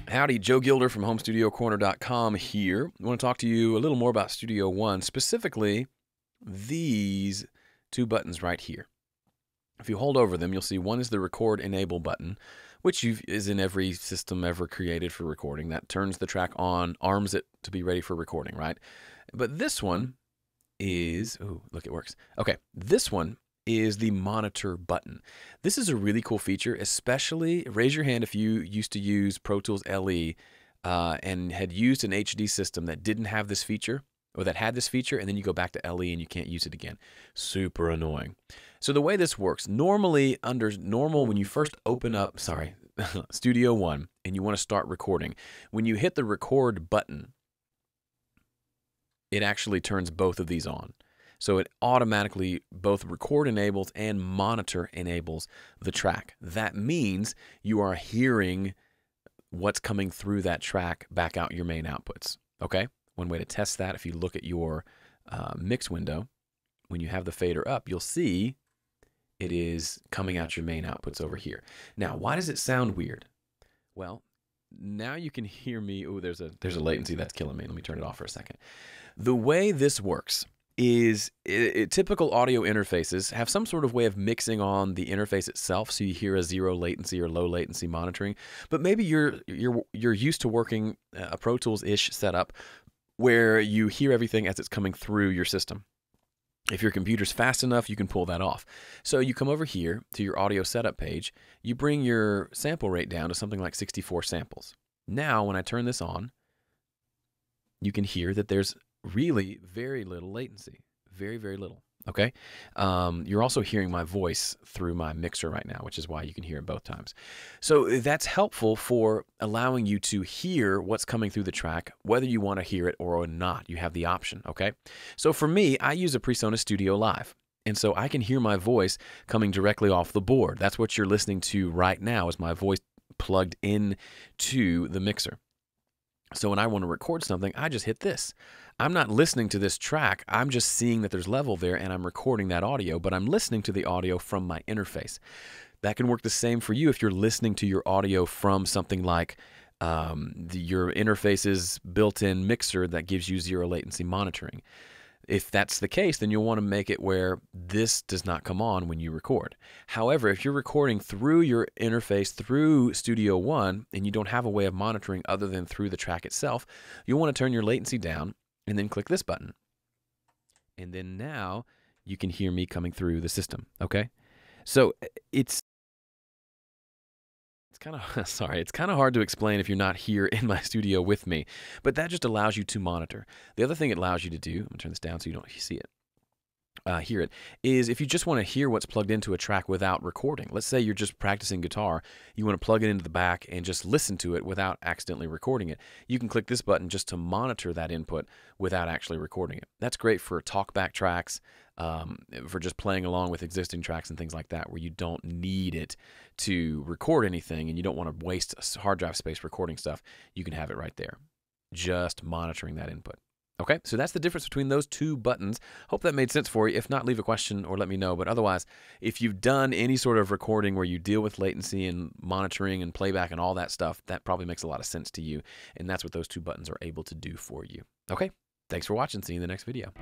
Howdy, Joe Gilder from HomeStudioCorner.com here. I want to talk to you a little more about Studio One, specifically these two buttons right here. If you hold over them, you'll see one is the Record Enable button, which is in every system ever created for recording. That turns the track on, arms it to be ready for recording, right? But this one is, oh, look, it works. Okay, this one is the Monitor button. This is a really cool feature, especially, raise your hand if you used to use Pro Tools LE and had used an HD system that didn't have this feature, or that had this feature, and then you go back to LE and you can't use it again. Super annoying. So the way this works, normally under normal, when you first open up, Studio One, and you want to start recording, when you hit the record button, it actually turns both of these on. So it automatically both record enables and monitor enables the track. That means you are hearing what's coming through that track back out your main outputs. Okay? One way to test that, if you look at your mix window, when you have the fader up, you'll see it is coming out your main outputs over here. Now, why does it sound weird? Well, now you can hear me. Oh, there's a latency that's killing me. Let me turn it off for a second. The way this works is typical audio interfaces have some sort of way of mixing on the interface itself, so you hear a zero latency or low latency monitoring. But maybe you're used to working a Pro Tools-ish setup where you hear everything as it's coming through your system. If your computer's fast enough, you can pull that off. So you come over here to your audio setup page, you bring your sample rate down to something like 64 samples. Now, when I turn this on, you can hear that there's really very little latency. Very, very little. Okay? You're also hearing my voice through my mixer right now, which is why you can hear it both times. So that's helpful for allowing you to hear what's coming through the track, whether you want to hear it or not. You have the option, okay? So for me, I use a PreSonus Studio Live, and so I can hear my voice coming directly off the board. That's what you're listening to right now, is my voice plugged in to the mixer. So when I want to record something, I just hit this. I'm not listening to this track. I'm just seeing that there's level there, and I'm recording that audio, but I'm listening to the audio from my interface. That can work the same for you if you're listening to your audio from something like your interface's built-in mixer that gives you zero latency monitoring. If that's the case, then you'll want to make it where this does not come on when you record. However, if you're recording through your interface, through Studio One, and you don't have a way of monitoring other than through the track itself, you'll want to turn your latency down and then click this button. And then now you can hear me coming through the system, okay? So it's kind of, it's kind of hard to explain if you're not here in my studio with me, but that just allows you to monitor. The other thing it allows you to do, I'm going to turn this down so you don't see it, hear it, is if you just want to hear what's plugged into a track without recording. Let's say you're just practicing guitar, you want to plug it into the back and just listen to it without accidentally recording it. You can click this button just to monitor that input without actually recording it. That's great for talkback tracks, for just playing along with existing tracks and things like that, where you don't need it to record anything and you don't want to waste hard drive space recording stuff. You can have it right there, just monitoring that input. Okay, so that's the difference between those two buttons. Hope that made sense for you. If not, leave a question or let me know. But otherwise, if you've done any sort of recording where you deal with latency and monitoring and playback and all that stuff, that probably makes a lot of sense to you. And that's what those two buttons are able to do for you. Okay, thanks for watching. See you in the next video.